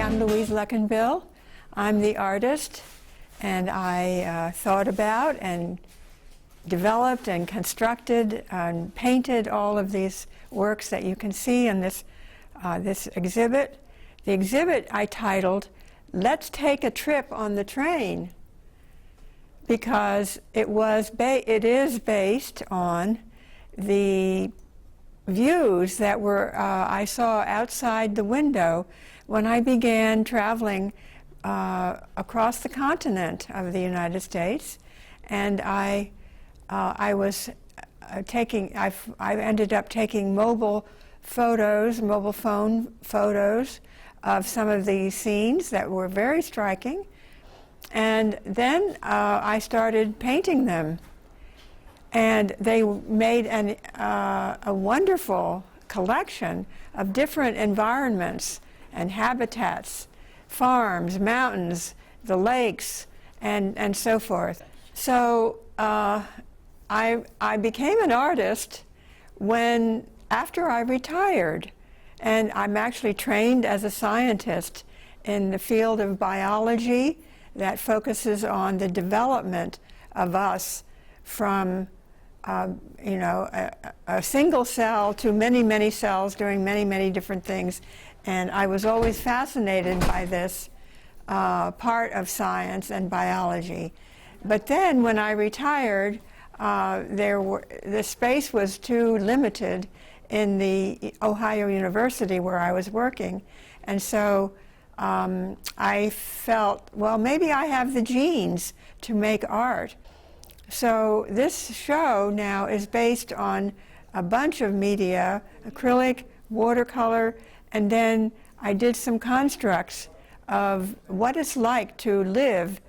I'm Louise Luckenbill. I'm the artist, and I thought about and developed and constructed and painted all of these works that you can see in this exhibit. The exhibit I titled, "Let's Take a Trip on the Train," because it is based on the views that I saw outside the window when I began traveling across the continent of the United States, and I ended up taking mobile phone photos of some of the scenes that were very striking, and then I started painting them. And they made a wonderful collection of different environments and habitats, farms, mountains, the lakes, and so forth. So I became an artist after I retired. And I'm actually trained as a scientist in the field of biology that focuses on the development of us from a single cell to many, many cells doing many, many different things. And I was always fascinated by this part of science and biology. But then when I retired, the space was too limited in the Ohio University where I was working. And so I felt, well, maybe I have the genes to make art. So this show now is based on a bunch of media, acrylic, watercolor, and then I did some constructs of what it's like to live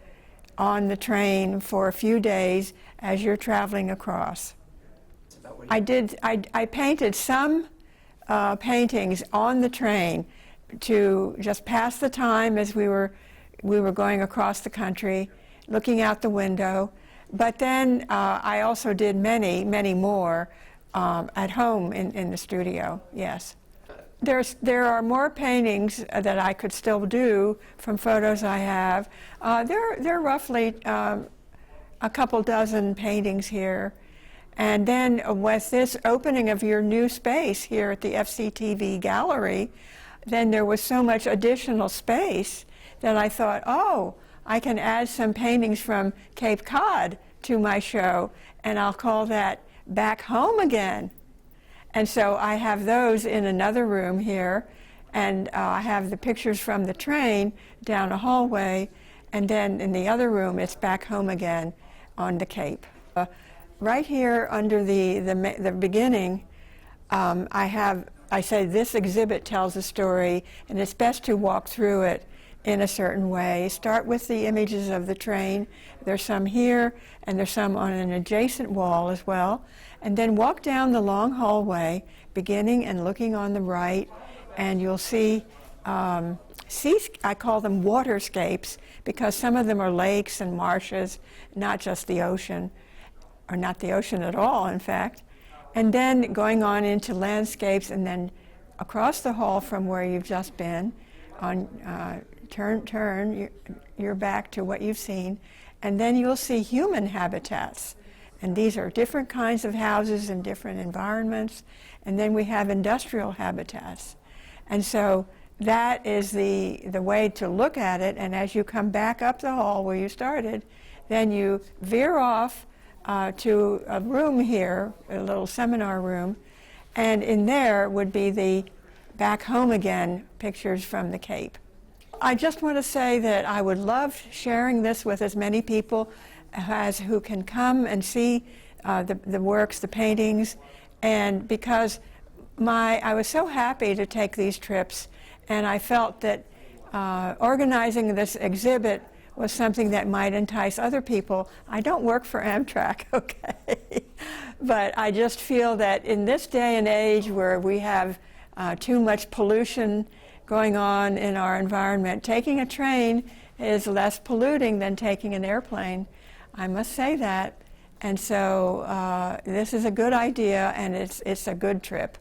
on the train for a few days as you're traveling across. I painted some paintings on the train to just pass the time as we were going across the country, looking out the window. But then I also did many, many more at home in the studio, yes. There are more paintings that I could still do from photos I have. There are roughly a couple dozen paintings here. And then with this opening of your new space here at the FCTV Gallery, then there was so much additional space that I thought, oh, I can add some paintings from Cape Cod to my show, and I'll call that Back Home Again. And so I have those in another room here, and I have the pictures from the train down a hallway, and then in the other room it's Back Home Again on the Cape. Right here under the beginning, I say this exhibit tells a story, and it's best to walk through it in a certain way. Start with the images of the train. There's some here, and there's some on an adjacent wall as well. And then walk down the long hallway, beginning and looking on the right, and you'll see, I call them waterscapes, because some of them are lakes and marshes, not just the ocean, or not the ocean at all, in fact. And then going on into landscapes, and then across the hall from where you've just been, turn your back to what you've seen, and then you'll see human habitats. And these are different kinds of houses in different environments. And then we have industrial habitats. And so that is the way to look at it. And as you come back up the hall where you started, then you veer off to a room here, a little seminar room, and in there would be the Back Home Again pictures from the Cape. I just want to say that I would love sharing this with as many people as who can come and see the works, the paintings, and because I was so happy to take these trips, and I felt that organizing this exhibit was something that might entice other people. I don't work for Amtrak, okay? But I just feel that in this day and age where we have too much pollution going on in our environment, taking a train is less polluting than taking an airplane. I must say that. And so this is a good idea, and it's a good trip.